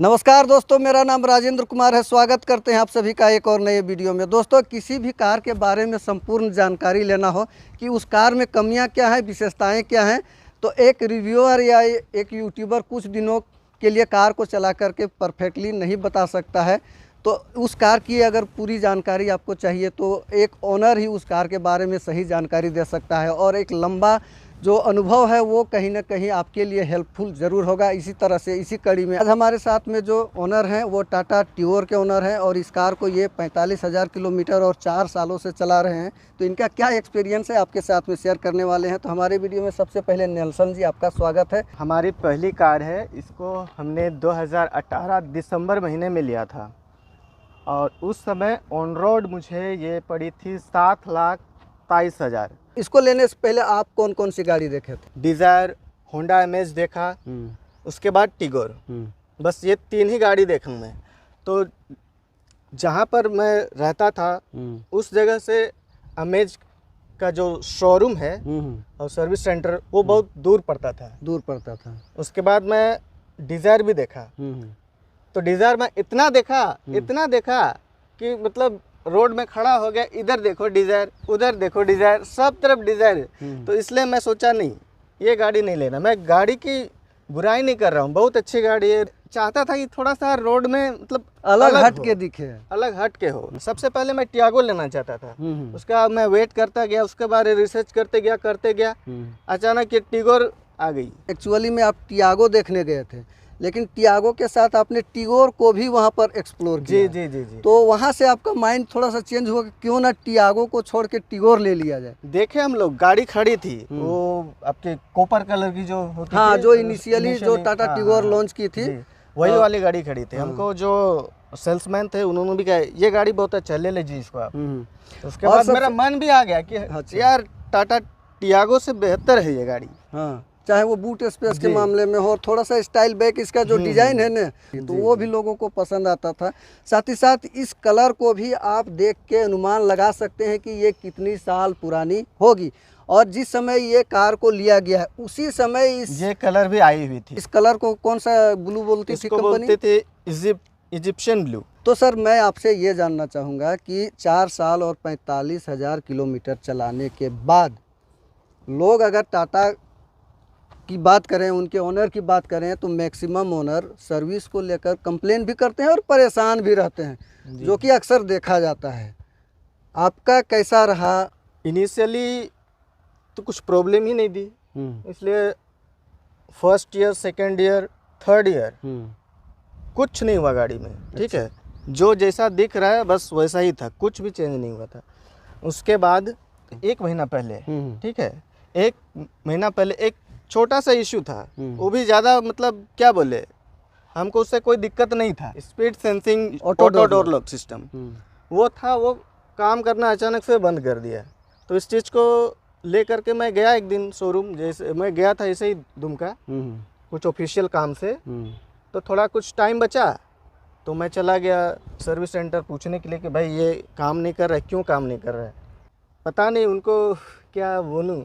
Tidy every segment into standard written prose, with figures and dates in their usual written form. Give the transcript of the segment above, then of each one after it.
नमस्कार दोस्तों, मेरा नाम राजेंद्र कुमार है। स्वागत करते हैं आप सभी का एक और नए वीडियो में। दोस्तों, किसी भी कार के बारे में संपूर्ण जानकारी लेना हो कि उस कार में कमियां क्या हैं, विशेषताएं क्या हैं, तो एक रिव्यूअर या एक यूट्यूबर कुछ दिनों के लिए कार को चला करके परफेक्टली नहीं बता सकता है। तो उस कार की अगर पूरी जानकारी आपको चाहिए तो एक ओनर ही उस कार के बारे में सही जानकारी दे सकता है, और एक लंबा जो अनुभव है वो कहीं ना कहीं आपके लिए हेल्पफुल ज़रूर होगा। इसी तरह से इसी कड़ी में आज हमारे साथ में जो ओनर हैं वो टाटा टिगोर के ओनर हैं, और इस कार को ये 45,000 किलोमीटर और 4 सालों से चला रहे हैं। तो इनका क्या एक्सपीरियंस है आपके साथ में शेयर करने वाले हैं। तो हमारे वीडियो में सबसे पहले नेल्सन जी, आपका स्वागत है। हमारी पहली कार है, इसको हमने 2018 दिसंबर महीने में लिया था, और उस समय ऑन रोड मुझे ये पड़ी थी 7,23,000। इसको लेने से पहले आप कौन कौन सी गाड़ी देखे थे? डिज़ायर, होंडा एमेज देखा, उसके बाद टिगोर, बस ये 3 ही गाड़ी देखा मैं। तो जहाँ पर मैं रहता था उस जगह से अमेज का जो शोरूम है और सर्विस सेंटर वो बहुत दूर पड़ता था। उसके बाद मैं डिज़ायर भी देखा। तो डिज़ायर में इतना देखा कि मतलब रोड में खड़ा हो गया, इधर देखो डिज़ायर, उधर देखो डिज़ायर, सब तरफ डिज़ायर। तो इसलिए मैं सोचा नहीं, ये गाड़ी नहीं लेना। मैं गाड़ी की बुराई नहीं कर रहा हूँ, बहुत अच्छी गाड़ी है। चाहता था कि थोड़ा सा रोड में मतलब अलग हट के दिखे, अलग हट के हो। सबसे पहले मैं टियागो लेना चाहता था। उसका मैं वेट करता गया, उसके बारे रिसर्च करते गया। अचानक ये टिगोर आ गई। एक्चुअली में आप टियागो देखने गए थे, लेकिन टियागो के साथ आपने टिगोर को भी वहाँ पर एक्सप्लोर किया। जी। तो वहाँ से आपका माइंड थोड़ा सा चेंज हुआ कि क्यों ना टियागो को छोड़ के टिगोर ले लिया जाए। देखे हम लोग, गाड़ी खड़ी थी, वो आपके कॉपर कलर की जो होती हाँ, थी, जो इनिशियली जो टाटा टिगोर लॉन्च की थी, वही वाली गाड़ी खड़ी थी। हमको जो सेल्समैन थे उन्होंने भी कहा ये गाड़ी बहुत अच्छा, ले लीजिए इसको आप। उसके बाद मेरा मन भी आ गया कि यार टाटा टियागो से बेहतर है ये गाड़ी। हाँ, चाहे वो बूट स्पेस के मामले में हो, थोड़ा सा स्टाइल बैक इसका जो डिजाइन है ना, तो वो भी लोगों को पसंद आता था। साथ ही साथ इस कलर को भी आप देख के अनुमान लगा सकते हैं कि ये कितनी साल पुरानी होगी, और जिस समय ये कार को लिया गया है उसी समय ये कलर भी आई हुई थी। इस कलर को कौन सा ब्लू बोलती थी कंपनी? बोलते थे इजिप्शियन ब्लू। तो सर, मैं आपसे ये जानना चाहूँगा कि 4 साल और 45,000 किलोमीटर चलाने के बाद लोग अगर टाटा की बात करें, उनके ओनर की बात करें, तो मैक्सिमम ओनर सर्विस को लेकर कंप्लेन भी करते हैं और परेशान भी रहते हैं, जो कि अक्सर देखा जाता है। आपका कैसा रहा? इनिशियली तो कुछ प्रॉब्लम ही नहीं दी, इसलिए first year, second year, third year कुछ नहीं हुआ गाड़ी में। ठीक है, जो जैसा दिख रहा है बस वैसा ही था, कुछ भी चेंज नहीं हुआ था। उसके बाद 1 महीना पहले, ठीक है, 1 महीना पहले एक छोटा सा इशू था, वो भी ज़्यादा मतलब क्या बोले, हमको उससे कोई दिक्कत नहीं था। Speed sensing auto door lock system वो था, वो काम करना अचानक से बंद कर दिया। तो इस चीज़ को ले करके मैं गया एक दिन शोरूम, जैसे मैं गया था ऐसे ही दुमका कुछ ऑफिशियल काम से। तो थोड़ा कुछ टाइम बचा तो मैं चला गया सर्विस सेंटर पूछने के लिए कि भाई ये काम नहीं कर रहा है, क्यों काम नहीं कर रहा है। पता नहीं उनको क्या बोलूँ,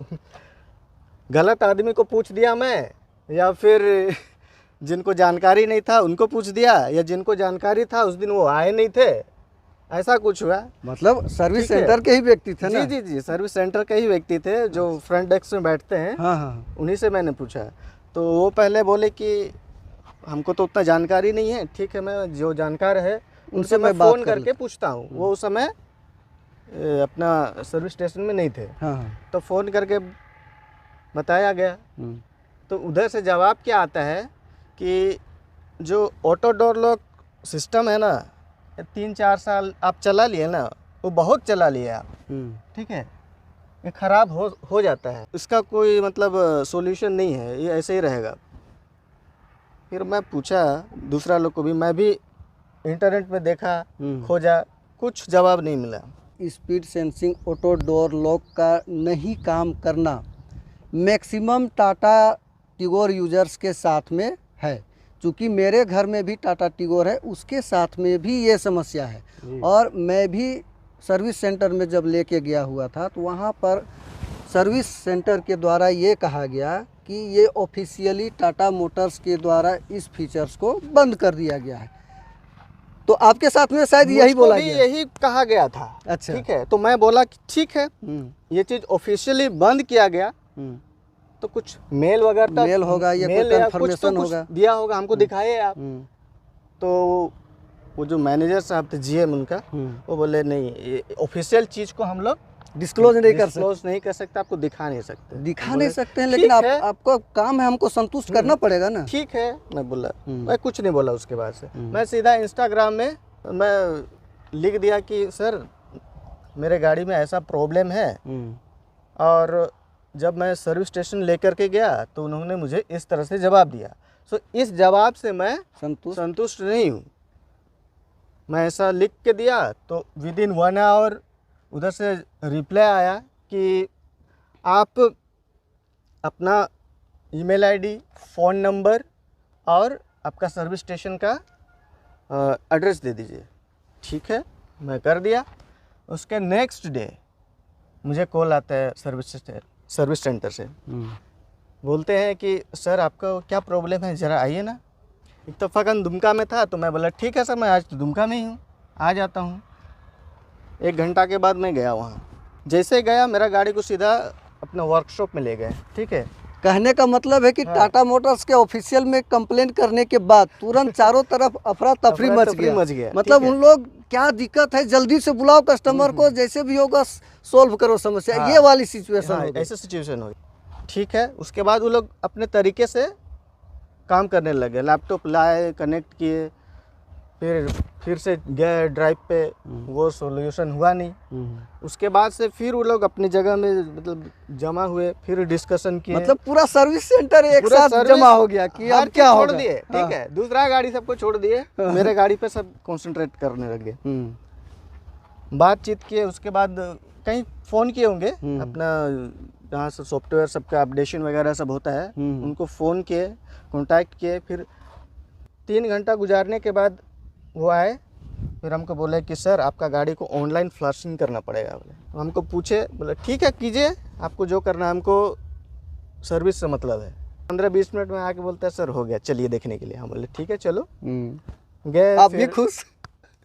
गलत आदमी को पूछ दिया मैं, या फिर जिनको जानकारी नहीं था उनको पूछ दिया, या जिनको जानकारी था उस दिन वो आए नहीं थे, ऐसा कुछ हुआ। मतलब सर्विस सेंटर के ही व्यक्ति थे ना? जी, सर्विस सेंटर के ही व्यक्ति थे जो फ्रंट डेस्क में बैठते हैं। हाँ। उन्हीं से मैंने पूछा, तो वो पहले बोले कि हमको तो उतना जानकारी नहीं है। ठीक है, मैं जो जानकार है उनसे मैं फ़ोन करके पूछता हूँ। वो उस समय अपना सर्विस स्टेशन में नहीं थे। तो फ़ोन करके बताया गया। तो उधर से जवाब क्या आता है कि जो ऑटो डोर लॉक सिस्टम है ना, 3-4 साल आप चला लिए ना, वो बहुत चला लिए आप, ठीक है, ये ख़राब हो जाता है, इसका कोई मतलब सॉल्यूशन नहीं है, ये ऐसे ही रहेगा। फिर मैं पूछा दूसरा लोग को भी, मैं भी इंटरनेट में देखा, खोजा, कुछ जवाब नहीं मिला। Speed sensing auto door lock का नहीं काम करना मैक्सिमम टाटा टिगोर यूजर्स के साथ में है। चूँकि मेरे घर में भी टाटा टिगोर है, उसके साथ में भी ये समस्या है। और मैं भी सर्विस सेंटर में जब लेके गया हुआ था तो वहाँ पर सर्विस सेंटर के द्वारा ये कहा गया कि ये ऑफिशियली टाटा मोटर्स के द्वारा इस फीचर्स को बंद कर दिया गया है। तो आपके साथ में शायद यही मुझको बोला भी गया। यही कहा गया था। अच्छा। ठीक है, तो मैं बोला कि ठीक है, ये चीज़ ऑफिशियली बंद किया गया, तो कुछ मेल वगैरह मेल होगा या मेल कोई या कुछ कंफर्मेशन तो कुछ होगा। दिया होगा, हमको दिखाए आप। तो वो जो मैनेजर साहब थे, जीएम उनका, वो बोले नहीं, ऑफिशियल चीज़ को हम लोग डिस्क्लोज नहीं कर सकते, डिस्क्लोज नहीं कर सकते, आपको दिखा नहीं सकते। दिखा बोले, नहीं सकते हैं, लेकिन ठीक है। आपका काम है, हमको संतुष्ट करना पड़ेगा ना। ठीक है, मैं बोला, मैं कुछ नहीं बोला। उसके बाद से मैं सीधा इंस्टाग्राम में मैं लिख दिया कि सर मेरे गाड़ी में ऐसा प्रॉब्लम है, और जब मैं सर्विस स्टेशन लेकर के गया तो उन्होंने मुझे इस तरह से जवाब दिया। सो इस जवाब से मैं संतुष्ट नहीं हूँ। मैं ऐसा लिख के दिया तो विद इन 1 आवर उधर से रिप्लाई आया कि आप अपना ईमेल आईडी, फ़ोन नंबर और आपका सर्विस स्टेशन का एड्रेस दे दीजिए। ठीक है, मैं कर दिया। उसके नेक्स्ट डे मुझे कॉल आता है सर्विस सेंटर से। बोलते हैं कि सर आपका क्या प्रॉब्लम है, ज़रा आइए ना। इत्तफ़ाक़न दुमका में था, तो मैं बोला ठीक है सर, मैं आज तो दुमका में ही हूँ, आ जाता हूँ। 1 घंटा के बाद मैं गया वहाँ। जैसे गया, मेरा गाड़ी को सीधा अपना वर्कशॉप में ले गए। ठीक है, कहने का मतलब है कि टाटा मोटर्स के ऑफिशियल में कंप्लेंट करने के बाद तुरंत चारों तरफ अफरा तफरी मच गया। मतलब उन लोग क्या दिक्कत है, जल्दी से बुलाओ कस्टमर को, जैसे भी होगा सोल्व करो समस्या। हाँ, ये वाली सिचुएशन हाँ, हो गई। ऐसी सिचुएशन हो गई। ठीक है, उसके बाद वो लोग अपने तरीके से काम करने लगे। लैपटॉप लाए, कनेक्ट किए, फिर से गए ड्राइव पे, वो सॉल्यूशन हुआ नहीं। उसके बाद से फिर वो लोग अपनी जगह में मतलब जमा हुए, फिर डिस्कशन किए। मतलब पूरा सर्विस सेंटर एक साथ जमा हो गया कि अब क्या छोड़ होगा। दिए। ठीक है, दूसरा गाड़ी सबको छोड़ दिए, मेरे गाड़ी पे सब कंसंट्रेट करने लगे। बातचीत किए, उसके बाद कहीं फ़ोन किए होंगे अपना, जहाँ से सॉफ्टवेयर सबका अपडेशन वगैरह सब होता है, उनको फ़ोन किए, कांटेक्ट किए। फिर 3 घंटा गुजारने के बाद वो आए, फिर हमको बोले कि सर आपका गाड़ी को ऑनलाइन फ्लशिंग करना पड़ेगा। बोले, तो हमको पूछे, बोले ठीक है कीजिए, आपको जो करना है, हमको सर्विस से मतलब है। 15-20 मिनट में आके बोलता है सर हो गया, चलिए देखने के लिए। हम बोले ठीक है चलो। गए, आप भी खुश,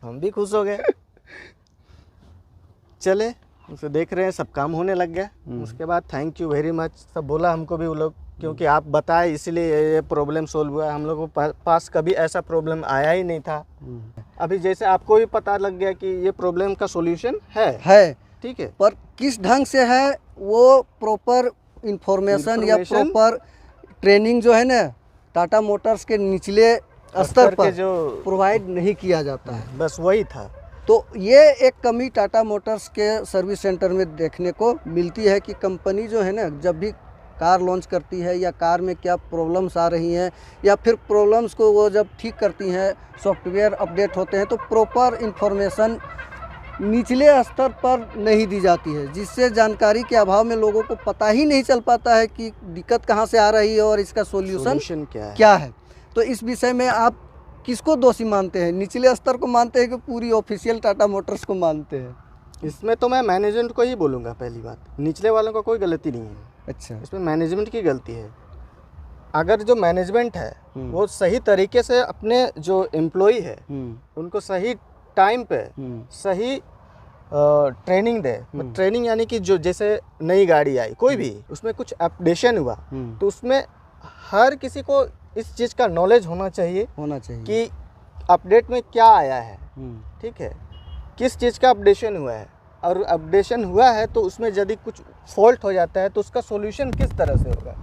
हम भी खुश हो गए। चले, उसे देख रहे हैं, सब काम होने लग गया। उसके बाद थैंक यू वेरी मच सब बोला हमको भी वो लोग, क्योंकि आप बताए इसीलिए ये प्रॉब्लम सोल्व हुआ। हम लोगों के पास कभी ऐसा प्रॉब्लम आया ही नहीं था। अभी जैसे आपको भी पता लग गया कि ये प्रॉब्लम का सॉल्यूशन है। ठीक है, पर किस ढंग से है वो प्रॉपर इंफॉर्मेशन या प्रॉपर ट्रेनिंग जो है ना, टाटा मोटर्स के निचले स्तर पर जो प्रोवाइड नहीं किया जाता है। बस वही था। तो ये एक कमी टाटा मोटर्स के सर्विस सेंटर में देखने को मिलती है कि कंपनी जो है ना, जब भी कार लॉन्च करती है या कार में क्या प्रॉब्लम्स आ रही हैं, या फिर प्रॉब्लम्स को वो जब ठीक करती हैं, सॉफ्टवेयर अपडेट होते हैं, तो प्रॉपर इंफॉर्मेशन निचले स्तर पर नहीं दी जाती है, जिससे जानकारी के अभाव में लोगों को पता ही नहीं चल पाता है कि दिक्कत कहाँ से आ रही है और इसका सॉल्यूशन क्या है। तो इस विषय में आप किसको दोषी मानते हैं, निचले स्तर को मानते हैं कि पूरी ऑफिशियल टाटा मोटर्स को मानते हैं? इसमें तो मैं मैनेजमेंट को ही बोलूँगा। पहली बात, निचले वालों का कोई गलती नहीं है। अच्छा, इसमें मैनेजमेंट की गलती है। अगर जो मैनेजमेंट है वो सही तरीके से अपने जो एम्प्लॉई है उनको सही टाइम पे सही ट्रेनिंग दे। ट्रेनिंग यानी कि जो जैसे नई गाड़ी आई कोई भी, उसमें कुछ अपडेशन हुआ, तो उसमें हर किसी को इस चीज़ का नॉलेज होना चाहिए कि अपडेट में क्या आया है। ठीक है, किस चीज़ का अपडेशन हुआ है, और अपडेशन हुआ है तो उसमें यदि कुछ फॉल्ट हो जाता है तो उसका सॉल्यूशन किस तरह से होगा।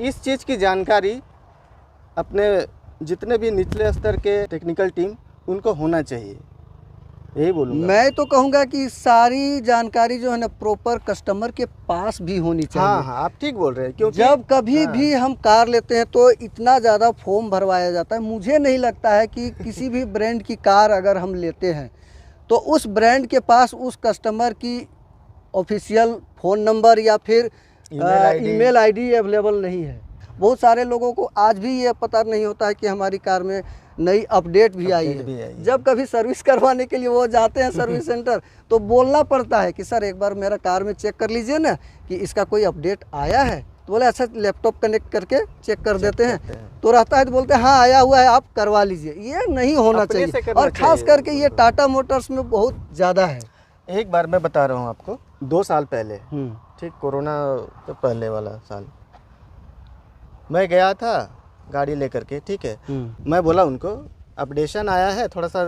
इस चीज़ की जानकारी अपने जितने भी निचले स्तर के टेक्निकल टीम उनको होना चाहिए, यही बोलूँगा। मैं तो कहूँगा कि सारी जानकारी जो है ना प्रॉपर कस्टमर के पास भी होनी चाहिए। हाँ, आप ठीक बोल रहे हैं, क्योंकि जब कभी भी हम कार लेते हैं तो इतना ज़्यादा फॉर्म भरवाया जाता है। मुझे नहीं लगता है कि किसी भी ब्रांड की कार अगर हम लेते हैं तो उस ब्रांड के पास उस कस्टमर की ऑफिशियल फ़ोन नंबर या फिर ईमेल आईडी अवेलेबल नहीं है। बहुत सारे लोगों को आज भी ये पता नहीं होता है कि हमारी कार में नई अपडेट भी आई है। जब कभी सर्विस करवाने के लिए वो जाते हैं सर्विस सेंटर तो बोलना पड़ता है कि सर एक बार मेरा कार में चेक कर लीजिए ना कि इसका कोई अपडेट आया है। तो बोले अच्छा लैपटॉप कनेक्ट करके चेक कर देते हैं। तो रहता है तो बोलते हैं हाँ आया हुआ है आप करवा लीजिए। ये नहीं होना अपने से चाहिए, करना और खास चाहिए। करके ये टाटा मोटर्स में बहुत ज़्यादा है। एक बार मैं बता रहा हूँ आपको, 2 साल पहले, ठीक कोरोना के पहले वाला साल, मैं गया था गाड़ी लेकर के, ठीक है। मैं बोला उनको अपडेशन आया है, थोड़ा सा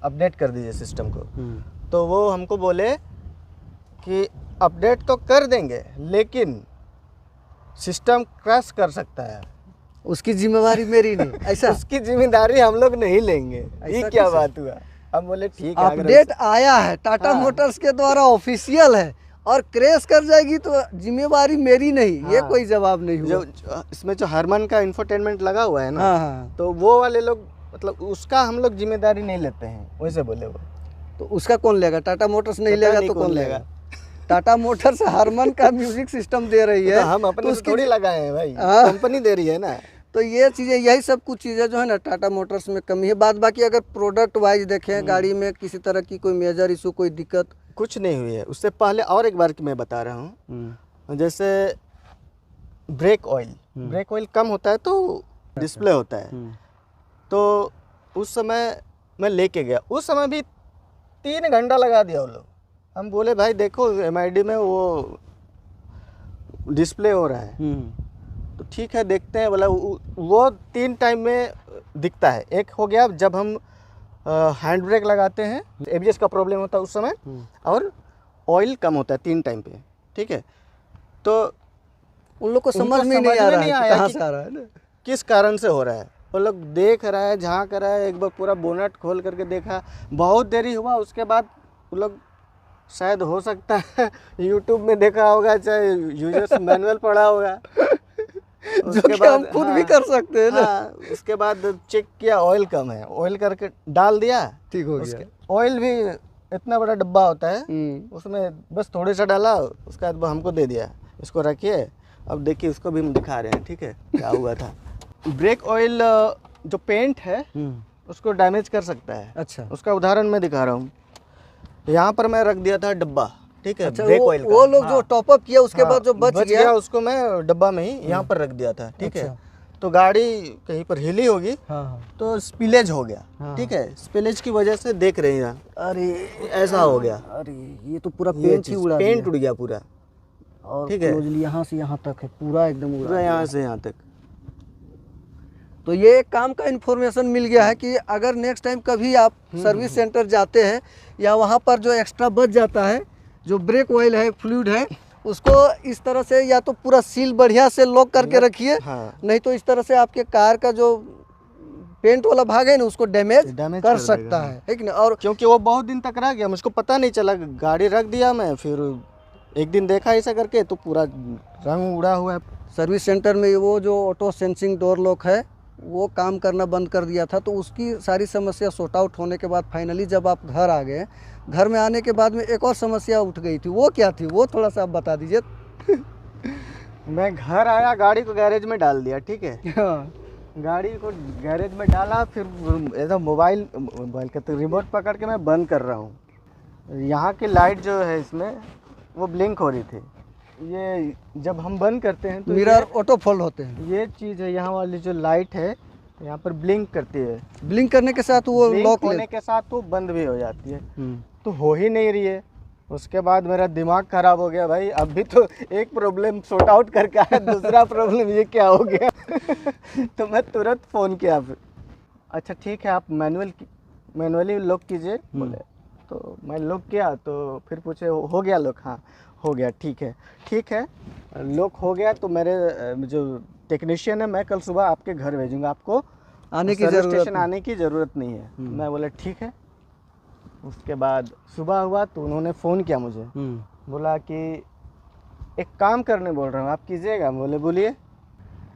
अपडेट कर दीजिए सिस्टम को। तो वो हमको बोले कि अपडेट तो कर देंगे लेकिन सिस्टम क्रैश कर सकता है, उसकी जिम्मेवारी मेरी नहीं, ऐसा उसकी जिम्मेदारी हम लोग नहीं लेंगे। ये ऐसा क्या कैसे? बात हुआ? हम बोले ठीक है, अगर अपडेट आया है टाटा हाँ। मोटर्स के द्वारा, ऑफिशियल है, और क्रैश कर जाएगी तो जिम्मेवारी मेरी नहीं, ये हाँ। कोई जवाब नहीं हुआ। जो इसमें जो हरमन का इंफोटेनमेंट लगा हुआ है ना, हाँ हाँ, तो वो वाले लोग मतलब उसका हम लोग जिम्मेदारी नहीं लेते हैं, वैसे बोले वो। तो उसका कौन लेगा? टाटा मोटर्स नहीं पता लेगा नहीं तो कौन कौन लेगा। लेगा? टाटा मोटर्स हरमन का म्यूजिक सिस्टम दे रही है, तो हम अपने तो से थोड़ी लगाए हैं भाई, हाँ। कंपनी दे रही है ना। तो ये चीज़ें, यही सब कुछ चीज़ें जो है ना टाटा मोटर्स में कमी है। बाद बाकी अगर प्रोडक्ट वाइज देखें, गाड़ी में किसी तरह की कोई मेजर इशू, कोई दिक्कत कुछ नहीं हुई है। उससे पहले और एक बार की मैं बता रहा हूँ, जैसे ब्रेक ऑयल कम होता है तो डिस्प्ले होता है। तो उस समय मैं लेके गया, उस समय भी 3 घंटा लगा दिया वो लोग। हम बोले भाई देखो MID में वो डिस्प्ले हो रहा है, तो ठीक है देखते हैं। बोला वो 3 टाइम में दिखता है। एक हो गया जब हम हैंड ब्रेक लगाते हैं, ABS का प्रॉब्लम होता है उस समय, और ऑयल कम होता है 3 टाइम पे, ठीक है। तो उन लोग को उनको समझ में नहीं आ समझ रहा नहीं है कि आया कहाँ कि से आ रहा है ना। किस कारण से हो रहा है। वो लोग देख रहा है, झांक रहा है, एक बार पूरा बोनट खोल करके देखा, बहुत देरी हुआ। उसके बाद वो लोग शायद हो सकता है यूट्यूब में देखा होगा, चाहे यूजर्स मैनुअल पढ़ा होगा, जो कि हम खुद भी कर सकते हैं ना। हाँ, उसके बाद चेक किया ऑयल कम है, ऑयल करके डाल दिया, ठीक हो गया। ऑयल भी इतना बड़ा डब्बा होता है, उसमें बस थोड़े सा डाला, उसके बाद वो हमको दे दिया, इसको रखिए। अब देखिए उसको भी हम दिखा रहे हैं, ठीक है क्या हुआ था। ब्रेक ऑयल जो पेंट है उसको डैमेज कर सकता है। अच्छा, उसका उदाहरण मैं दिखा रहा हूँ। यहाँ पर मैं रख दिया था डब्बा, ठीक है, अच्छा, ब्रेक ऑयल का। वो लोग जो टॉप अप किया उसके हाँ, बाद जो बच गया, उसको मैं डब्बा में ही यहाँ पर रख दिया था, ठीक है। अच्छा। तो गाड़ी कहीं पर हिली होगी, हाँ, तो स्पिलेज हो गया, हाँ। ठीक है। स्पिलेज की वजह से देख रहे हैं, अरे ऐसा हो गया। अरे ये तो पूरा ये पेंट ही चीज़, उड़ा पेंट दिया। उड़ गया पूरा, और ठीक है। क्लोजली यहाँ से यहाँ तक है, पूरा एकदम उड़ा पूरा दिया। यहाँ से यहाँ तक। तो ये एक काम का इन्फॉर्मेशन मिल गया है कि अगर नेक्स्ट टाइम कभी आप सर्विस सेंटर जाते हैं, या वहाँ पर जो एक्स्ट्रा बच जाता है, जो ब्रेक ऑयल है, फ्लूइड है, उसको इस तरह से या तो पूरा सील बढ़िया से लॉक करके रखिए, हाँ। नहीं तो इस तरह से आपके कार का जो पेंट वाला भाग है ना उसको डैमेज कर सकता है कि ना। और क्योंकि वो बहुत दिन तक रह गया, मुझको पता नहीं चला, गाड़ी रख दिया मैं, फिर एक दिन देखा ऐसा करके तो पूरा रंग उड़ा हुआ है। सर्विस सेंटर में वो जो ऑटो सेंसिंग डोर लॉक है वो काम करना बंद कर दिया था, तो उसकी सारी समस्या सॉर्ट आउट होने के बाद फाइनली जब आप घर आ गए, घर में आने के बाद में एक और समस्या उठ गई थी, वो क्या थी वो थोड़ा सा आप बता दीजिए। मैं घर आया, गाड़ी को गैरेज में डाल दिया, ठीक है। हाँ, गाड़ी को गैरेज में डाला, फिर ऐसा मोबाइल का तो रिमोट पकड़ के मैं बंद कर रहा हूँ। यहाँ की लाइट जो है इसमें वो ब्लिंक हो रही थी। ये जब हम बंद करते हैं तो मिरर ऑटो फोल्ड होते हैं, ये चीज़ है, यहाँ वाली जो लाइट है यहाँ पर ब्लिंक करती है, ब्लिंक करने के साथ वो ब्लिंक लॉक होने के साथ वो बंद भी हो जाती है। तो हो ही नहीं रही है। उसके बाद मेरा दिमाग ख़राब हो गया, भाई अभी तो एक प्रॉब्लम सॉर्ट आउट करके आया, दूसरा प्रॉब्लम ये क्या हो गया। तो मैं तुरंत फ़ोन किया, फिर अच्छा ठीक है आप मैनुअली लॉक कीजिए, बोले। तो मैं लॉक किया, तो फिर पूछे हो गया लॉक? हाँ हो गया, ठीक है लॉक हो गया। तो मेरे जो टेक्नीशियन है, मैं कल सुबह आपके घर भेजूँगा, आपको आने की सर्विस जरूरत स्टेशन आने की ज़रूरत नहीं है। मैं बोला ठीक है। उसके बाद सुबह हुआ तो उन्होंने फ़ोन किया मुझे, बोला कि एक काम करने बोल रहा हूँ, आप कीजिएगा? बोले बोलिए।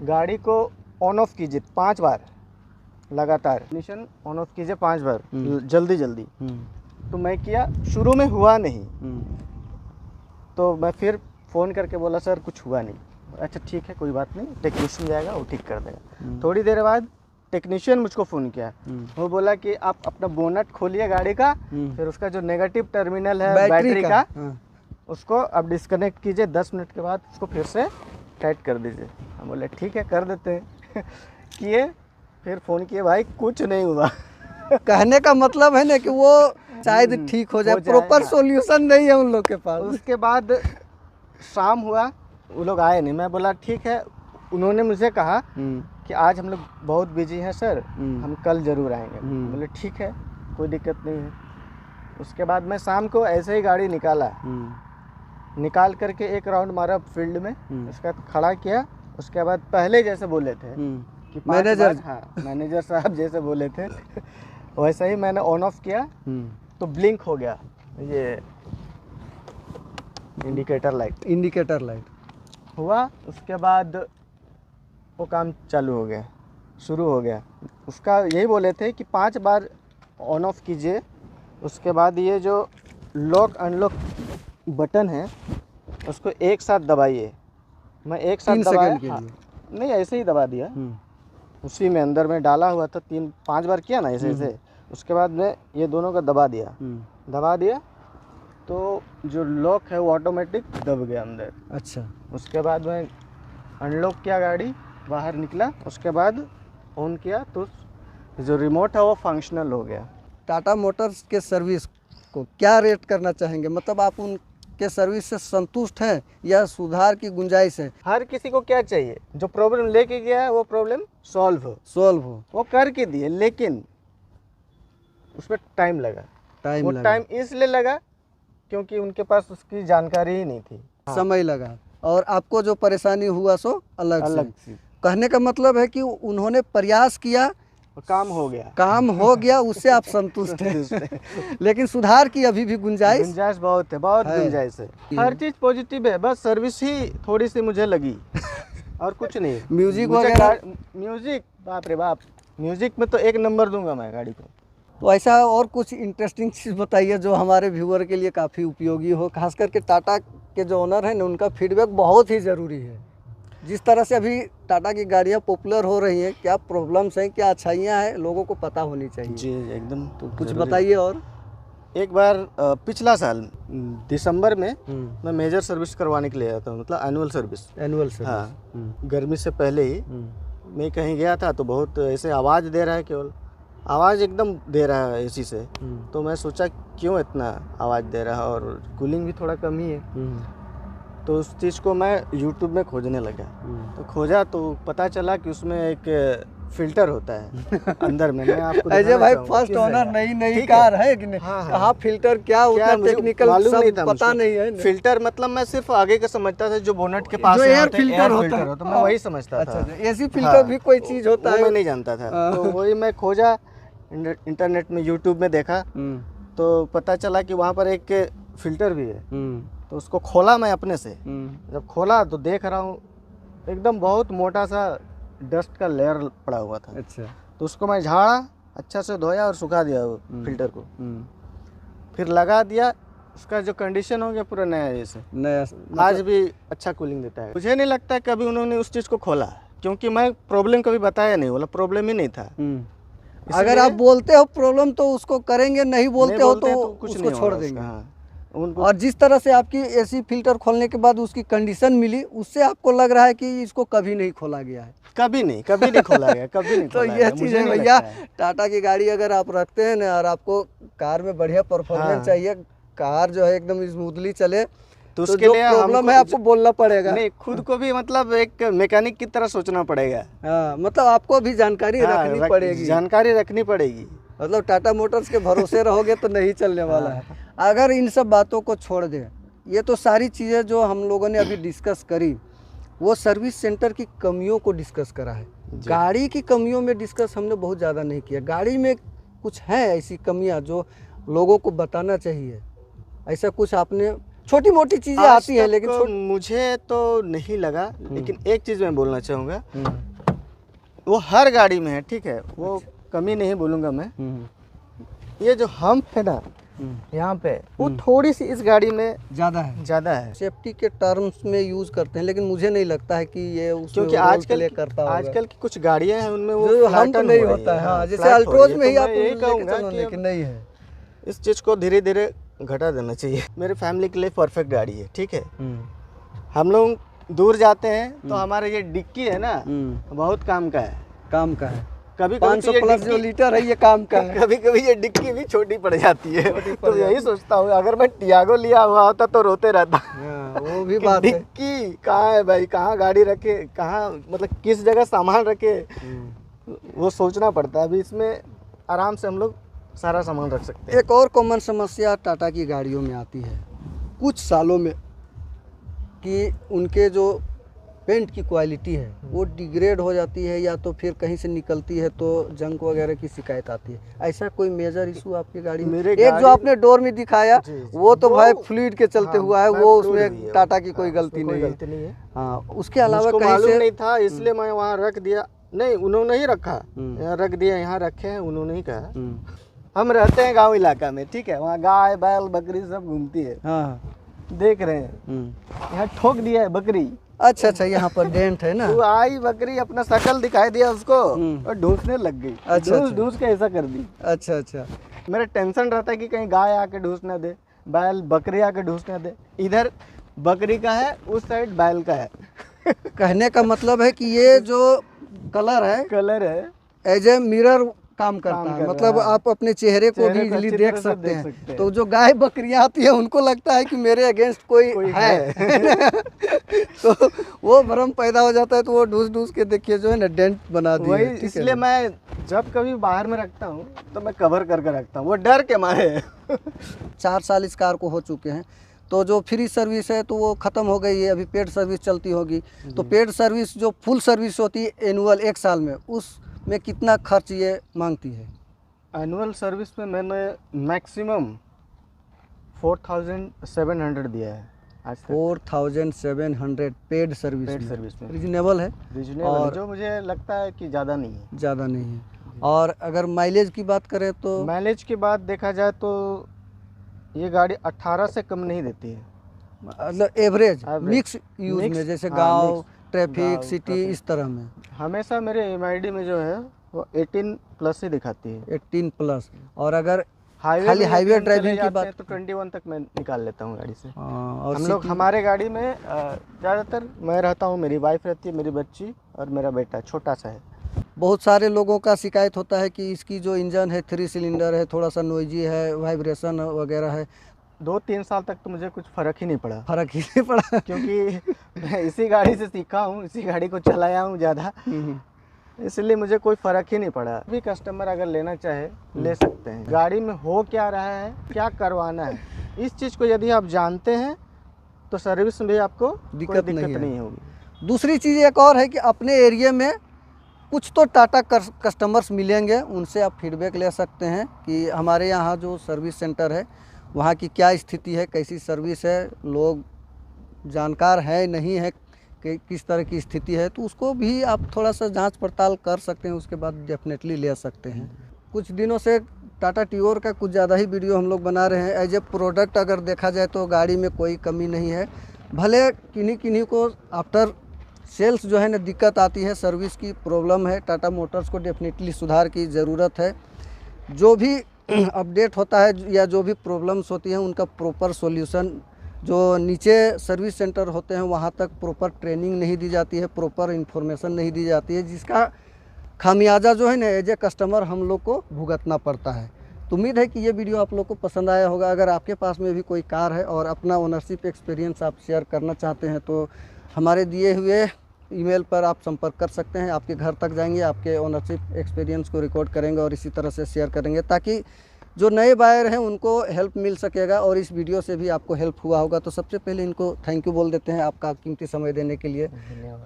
गाड़ी को ऑन ऑफ कीजिए 5 बार लगातार, ignition ऑन ऑफ कीजिए 5 बार जल्दी। तो मैं किया, शुरू में हुआ नहीं, तो मैं फिर फ़ोन करके बोला सर कुछ हुआ नहीं। अच्छा ठीक है कोई बात नहीं, टेक्नीशियन जाएगा वो ठीक कर देगा। थोड़ी देर बाद टेक्नीशियन मुझको फ़ोन किया, वो बोला कि आप अपना बोनट खोलिए गाड़ी का, फिर उसका जो नेगेटिव टर्मिनल है बैटरी का, उसको आप डिस्कनेक्ट कीजिए, 10 मिनट के बाद उसको फिर से टाइट कर दीजिए। हम बोले ठीक है कर देते हैं। किए, फिर फ़ोन किए, भाई कुछ नहीं हुआ। कहने का मतलब है ना कि वो शायद ठीक हो जाए, प्रॉपर हाँ। सॉल्यूशन नहीं है उन लोग के पास। उसके बाद शाम हुआ, वो लोग आए नहीं। मैं बोला ठीक है। उन्होंने मुझे कहा कि आज हम लोग बहुत बिजी हैं सर, हम कल ज़रूर आएंगे। बोले ठीक है, कोई दिक्कत नहीं है। उसके बाद मैं शाम को ऐसे ही गाड़ी निकाला, निकाल करके एक राउंड मारा फील्ड में, उसके बाद खड़ा किया। उसके बाद पहले जैसे बोले थे कि मैनेजर, हाँ मैनेजर साहब जैसे बोले थे वैसे ही मैंने ऑन ऑफ किया तो ब्लिंक हो गया ये इंडिकेटर लाइट हुआ। उसके बाद वो काम चालू हो गया, शुरू हो गया। उसका यही बोले थे कि 5 बार ऑन ऑफ कीजिए। उसके बाद ये जो लॉक अनलॉक बटन है उसको एक साथ दबाइए। मैं एक साथ दबाया, हाँ, नहीं ऐसे ही दबा दिया, उसी में अंदर में डाला हुआ था। 3-5 बार किया ना ऐसे ऐसे। उसके बाद मैं ये दोनों का दबा दिया तो जो लॉक है वो ऑटोमेटिक दब गया अंदर। अच्छा। उसके बाद मैं अनलॉक किया, गाड़ी बाहर निकला। उसके बाद ऑन किया तो जो रिमोट है वो फंक्शनल हो गया। टाटा मोटर्स के सर्विस को क्या रेट करना चाहेंगे? मतलब आप उनके सर्विस से संतुष्ट हैं या सुधार की गुंजाइश है? हर किसी को क्या चाहिए, जो प्रॉब्लम लेके गया है वो प्रॉब्लम सॉल्व हो, वो करके दिए। लेकिन उसमें टाइम लगा। टाइम इसलिए लगा क्योंकि उनके पास उसकी जानकारी ही नहीं थी। समय लगा और आपको जो परेशानी हुआ सो अलग से। कहने का मतलब है कि उन्होंने प्रयास किया, काम हो गया, उससे आप संतुष्ट हैं। लेकिन सुधार की अभी भी गुंजाइश बहुत है, बहुत गुंजाइश है। हर चीज पॉजिटिव है, बस सर्विस ही थोड़ी सी मुझे लगी और कुछ नहीं। म्यूजिक वगैरह, म्यूजिक बाप रे बाप, म्यूजिक में तो 1 नंबर दूंगा मैं गाड़ी को। तो ऐसा और कुछ इंटरेस्टिंग चीज़ बताइए जो हमारे व्यूअर के लिए काफ़ी उपयोगी हो। खास करके टाटा के जो ओनर हैं ना, उनका फीडबैक बहुत ही ज़रूरी है। जिस तरह से अभी टाटा की गाड़ियाँ पॉपुलर हो रही हैं, क्या प्रॉब्लम्स हैं, क्या अच्छाइयाँ हैं, लोगों को पता होनी चाहिए। जी एकदम। तो कुछ बताइए। और एक बार पिछला साल दिसंबर में मैं मेजर सर्विस करवाने के लिए आया था, मतलब एनुअल सर्विस। हाँ, गर्मी से पहले ही मैं कहीं गया था तो बहुत ऐसे आवाज़ दे रहा है, केवल आवाज़ एकदम दे रहा है एसी से। तो मैं सोचा क्यों इतना आवाज़ दे रहा है, और कूलिंग भी थोड़ा कम ही है। तो उस चीज़ को मैं यूट्यूब में खोजने लगा। तो खोजा तो पता चला कि उसमें एक फिल्टर होता है अंदर में। मैं आपको अजय भाई फर्स्ट ओनर नई कार है कि नहीं, कहाँ फिल्टर क्या उतना टेक्निकल सब पता नहीं है। फिल्टर मतलब मैं सिर्फ आगे का समझता था, जो बोनेट के पास एयर फिल्टर होता है, तो मैं वही समझता था। एसी फिल्टर भी कोई चीज़ होता है, मैं नहीं जानता था। तो वही मैं खोजा, इंटरनेट में, यूट्यूब में देखा तो पता चला कि वहाँ पर एक फिल्टर भी है। तो उसको खोला मैं अपने से। जब खोला तो देख रहा हूँ एकदम बहुत मोटा सा डस्ट का लेयर पड़ा हुआ था। अच्छा। तो उसको मैं झाड़ा, अच्छा से धोया और सुखा दिया वो फिल्टर को। फिर लगा दिया, उसका जो कंडीशन हो गया पूरा नया जैसे। आज भी अच्छा कूलिंग देता है। मुझे नहीं लगता कभी उन्होंने उस चीज़ को खोला, क्योंकि मैं प्रॉब्लम कभी बताया नहीं, बोला प्रॉब्लम ही नहीं था। अगर आप बोलते हो प्रॉब्लम तो उसको करेंगे, नहीं बोलते हो तो उसको छोड़ देंगे। और जिस तरह से आपकी एसी फिल्टर खोलने के बाद उसकी कंडीशन मिली, उससे आपको लग रहा है कि इसको कभी नहीं खोला गया है। कभी नहीं खोला गया, कभी नहीं। तो ये चीज़ है भैया, टाटा की गाड़ी अगर आप रखते हैं ना और आपको कार में बढ़िया परफॉर्मेंस चाहिए, कार जो है एकदम स्मूथली चले, तो उसके लिए प्रॉब्लम है आपको बोलना पड़ेगा। नहीं, खुद को भी मतलब एक मैकेनिक की तरह सोचना पड़ेगा। हाँ, मतलब आपको भी जानकारी रखनी पड़ेगी। मतलब टाटा मोटर्स के भरोसे रहोगे तो नहीं चलने वाला है। अगर इन सब बातों को छोड़ दें, ये तो सारी चीज़ें जो हम लोगों ने अभी डिस्कस करी, वो सर्विस सेंटर की कमियों को डिस्कस करा है। गाड़ी की कमियों में डिस्कस हमने बहुत ज़्यादा नहीं किया। गाड़ी में कुछ है ऐसी कमियां जो लोगों को बताना चाहिए, ऐसा कुछ आपने, छोटी मोटी चीज़ें आती हैं लेकिन मुझे तो नहीं लगा। लेकिन एक चीज़ मैं बोलना चाहूँगा, वो हर गाड़ी में है, ठीक है, वो कमी नहीं बोलूँगा मैं। ये जो हम्प है ना यहाँ पे, वो थोड़ी सी इस गाड़ी में ज़्यादा है। सेफ्टी के टर्म्स में यूज़ करते हैं, लेकिन मुझे नहीं लगता है कि ये क्योंकि आजकल की कुछ गाड़ियाँ हैं उनमें वो हम्प नहीं होता है। हाँ, जैसे अल्ट्रोज में ही आप कहूँगा कि नहीं है। इस चीज़ को धीरे धीरे घटा देना चाहिए। मेरे फैमिली के लिए परफेक्ट गाड़ी है, ठीक है। हम लोग दूर जाते हैं तो हमारे ये डिक्की है ना बहुत काम का है। काम का है। कभी 500 प्लस जो लीटर है ये काम का है। कभी कभी ये डिक्की भी छोटी पड़ जाती है। तो यही सोचता हूँ अगर मैं टियागो लिया हुआ होता तो रोते रहता। वो भी बात है। डिक्की कहाँ है भाई, कहाँ गाड़ी रखे, कहाँ मतलब किस जगह सामान रखे, वो सोचना पड़ता है। अभी इसमें आराम से हम लोग सारा सामान रख सकते हैं। एक और कॉमन समस्या टाटा की गाड़ियों में आती है कुछ सालों में कि उनके जो पेंट की क्वालिटी है वो डिग्रेड हो जाती है या तो फिर कहीं से निकलती है तो जंग वगैरह की शिकायत आती है। ऐसा कोई मेजर इशू आपकी गाड़ी में? एक जो आपने डोर में दिखाया वो तो भाई फ्लूइड के चलते हुआ है, वो उसमें टाटा की कोई गलती नहीं है। हाँ, उसके अलावा कहीं से नहीं था इसलिए मैं वहाँ रख दिया। नहीं, उन्होंने ही रखा, यहाँ रख दिया, यहाँ रखे हैं, उन्होंने ही कहा। हम रहते हैं गाँव इलाका में, ठीक है, वहाँ गाय बैल बकरी सब घूमती है। हाँ, देख रहे हैं यहाँ ठोक दिया है बकरी। अच्छा अच्छा, यहाँ पर डेंट है ना। वो आई बकरी, अपना शकल दिखाई दिया उसको और ढूंसने लग गई। अच्छा, ढूंस के ऐसा कर दी। अच्छा अच्छा, मेरा टेंशन रहता है कि कहीं गाय आके ढूंस ना दे, बैल बकरी आके ढूंस ना दे। इधर बकरी का है, उस साइड बैल का है। कहने का मतलब है कि ये जो कलर है एज ए मिरर काम करता है। मतलब आप अपने चेहरे को भी इजीली देख सकते हैं। तो जो गाय बकरियां आती है उनको लगता है कि मेरे अगेंस्ट कोई है। तो वो भ्रम पैदा हो जाता है, तो वो ढूंस के देखिए जो है ना डेंट बना दिया है। इसलिए मैं जब कभी बाहर में रखता हूँ तो मैं कवर करके रखता हूँ, वो डर के मारे। 4 साल इस कार को हो चुके हैं, तो जो फ्री सर्विस है तो वो ख़त्म हो गई है, अभी पेड सर्विस चलती होगी। तो पेड सर्विस जो फुल सर्विस होती है एनुअल 1 साल में, उसमें कितना खर्च ये मांगती है? एनुअल सर्विस में मैंने मैक्सिमम 4700 दिया है आज तक। 4700 पेड सर्विस में रीजनेबल है। और जो मुझे लगता है कि ज़्यादा नहीं है। ज़्यादा नहीं है। और अगर माइलेज की बात करें तो माइलेज की बात देखा जाए तो ये गाड़ी 18 से कम नहीं देती है। मतलब एवरेज मिक्स यूज में, जैसे गांव, ट्रैफिक, सिटी, इस तरह में हमेशा मेरे MID में जो है वो 18 प्लस ही दिखाती है। 18 प्लस। और अगर हाईवे ड्राइविंग की बात तो 21 तक मैं निकाल लेता हूँ गाड़ी से। और हम लोग हमारे गाड़ी में ज़्यादातर मैं रहता हूँ, मेरी वाइफ रहती है, मेरी बच्ची और मेरा बेटा छोटा सा है। बहुत सारे लोगों का शिकायत होता है कि इसकी जो इंजन है 3 सिलेंडर है, थोड़ा सा नॉइजी है, वाइब्रेशन वगैरह है। 2-3 साल तक तो मुझे कुछ फ़र्क ही नहीं पड़ा। क्योंकि मैं इसी गाड़ी से सीखा हूँ, इसी गाड़ी को चलाया हूँ ज़्यादा, इसलिए मुझे कोई फ़र्क ही नहीं पड़ा। अभी कस्टमर अगर लेना चाहे ले सकते हैं। गाड़ी में हो क्या रहा है, क्या करवाना है, इस चीज़ को यदि आप जानते हैं तो सर्विस में भी आपको दिक्कत नहीं होगी। दूसरी चीज़ एक और है कि अपने एरिया में कुछ तो टाटा कस्टमर्स मिलेंगे, उनसे आप फीडबैक ले सकते हैं कि हमारे यहाँ जो सर्विस सेंटर है वहाँ की क्या स्थिति है, कैसी सर्विस है, लोग जानकार है नहीं है कि किस तरह की स्थिति है, तो उसको भी आप थोड़ा सा जांच पड़ताल कर सकते हैं। उसके बाद डेफिनेटली ले सकते हैं। कुछ दिनों से टाटा टिगोर का कुछ ज़्यादा ही वीडियो हम लोग बना रहे हैं। एज ए प्रोडक्ट अगर देखा जाए तो गाड़ी में कोई कमी नहीं है। भले किन्हीं को आफ्टर सेल्स जो है ना दिक्कत आती है, सर्विस की प्रॉब्लम है, टाटा मोटर्स को डेफिनेटली सुधार की ज़रूरत है। जो भी अपडेट होता है या जो भी प्रॉब्लम्स होती हैं उनका प्रॉपर सॉल्यूशन, जो नीचे सर्विस सेंटर होते हैं वहाँ तक प्रॉपर ट्रेनिंग नहीं दी जाती है, प्रॉपर इन्फॉर्मेशन नहीं दी जाती है, जिसका खामियाजा जो है ना एज ए कस्टमर हम लोग को भुगतना पड़ता है। तो उम्मीद है कि ये वीडियो आप लोग को पसंद आया होगा। अगर आपके पास में भी कोई कार है और अपना ओनरशिप एक्सपीरियंस आप शेयर करना चाहते हैं तो हमारे दिए हुए ईमेल पर आप संपर्क कर सकते हैं। आपके घर तक जाएंगे, आपके ओनरशिप एक्सपीरियंस को रिकॉर्ड करेंगे और इसी तरह से शेयर करेंगे ताकि जो नए बायर हैं उनको हेल्प मिल सकेगा और इस वीडियो से भी आपको हेल्प हुआ होगा। तो सबसे पहले इनको थैंक यू बोल देते हैं आपका कीमती समय देने के लिए।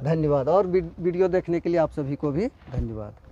धन्यवाद। और वीडियो देखने के लिए आप सभी को भी धन्यवाद।